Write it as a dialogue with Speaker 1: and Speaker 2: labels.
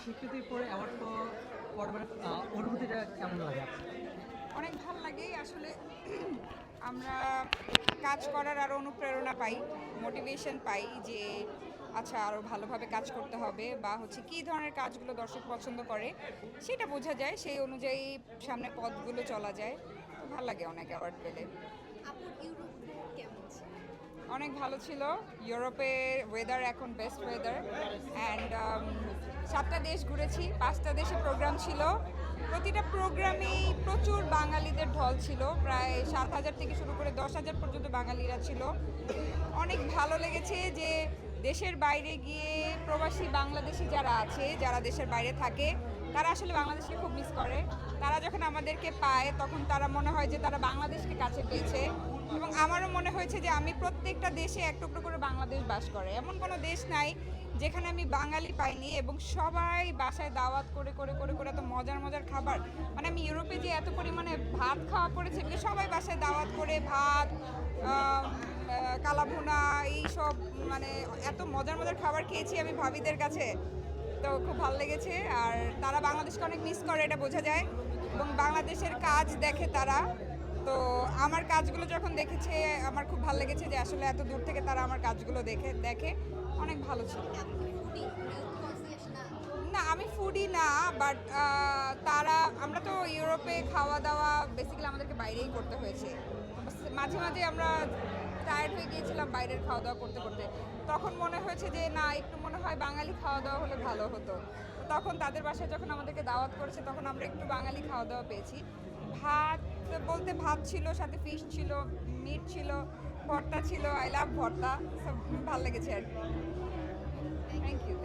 Speaker 1: স্বীকৃতির পরে অ্যাওয়ার্ড পাওয়ার মানে অনুভূতিটা কেমন লাগে আপনার?
Speaker 2: অনেক ভাল লাগে আসলে। আমরা কাজ করার আরও অনুপ্রেরণা পাই, মোটিভেশন পাই যে আচ্ছা আরও ভালোভাবে কাজ করতে হবে, বা হচ্ছে কী ধরনের কাজগুলো দর্শক পছন্দ করে সেটা বোঝা যায়, সেই অনুযায়ী সামনে পথগুলো চলা যায়। তো ভাল লাগে অনেক অ্যাওয়ার্ড পেলে।
Speaker 3: আপুর ইউরোপ ট্যুর কেমন ছিল?
Speaker 2: অনেক ভালো ছিল। ইউরোপের ওয়েদার এখন বেস্ট ওয়েদার, অ্যান্ড 7টা দেশ ঘুরেছি, 5টা দেশে প্রোগ্রাম ছিল। প্রতিটা প্রোগ্রামেই প্রচুর বাঙালিদের ঢল ছিল, প্রায় 7,000 থেকে শুরু করে 10,000 পর্যন্ত বাঙালিরা ছিল। অনেক ভালো লেগেছে যে দেশের বাইরে গিয়ে প্রবাসী বাংলাদেশি যারা আছে, যারা দেশের বাইরে থাকে, তারা আসলে বাংলাদেশকে খুব মিস করে। তারা যখন আমাদেরকে পায় তখন তারা মনে হয় যে তারা বাংলাদেশকে কাছে পেয়েছে, এবং আমারও মনে হয়েছে যে আমি প্রত্যেকটা দেশে এক টুকরো করে বাংলাদেশ বাস করে। এমন কোনো দেশ নাই যেখানে আমি বাঙালি পাইনি, এবং সবাই বাসায় দাওয়াত করে করে করে করে এত মজার মজার খাবার। মানে আমি ইউরোপে যে এত পরিমাণে ভাত খাওয়া পড়েছে, এগুলো সবাই বাসায় দাওয়াত করে ভাত, কালাভুনা, এইসব মানে এত মজার মজার খাবার খেয়েছি আমি ভাবিদের কাছে। তো খুব ভালো লেগেছে, আর তারা বাংলাদেশকে অনেক মিস করে এটা বোঝা যায়, এবং বাংলাদেশের কাজ দেখে তারা। তো আমার কাজগুলো যখন দেখেছে আমার খুব ভালো লেগেছে যে আসলে এত দূর থেকে তারা আমার কাজগুলো দেখে অনেক ভালো ছিল।
Speaker 3: আপনি কি ফুডি? হেলথ কনসিয়াস না?
Speaker 2: না, আমি ফুডি না, বাট আমরা তো ইউরোপে খাওয়া দাওয়া বেসিক্যালি আমাদেরকে বাইরেই করতে হয়েছে। মাঝে মাঝে আমরা টায়ার্ড হয়ে গিয়েছিলাম বাইরের খাওয়া দাওয়া করতে করতে। তখন মনে হয়েছে যে না, একটু মনে হয় বাঙালি খাওয়া দাওয়া হলে ভালো হতো। তখন তাদের বাসায় যখন আমাদেরকে দাওয়াত করেছে তখন আমরা একটু বাঙালি খাওয়া দাওয়া পেয়েছি। ভাত বলতে ভাত ছিল, সাথে ফিশ ছিল, মিট ছিল, ভর্তা ছিল। আই লাভ ভর্তা, সব ভালো লেগেছে আর কি। Thank you.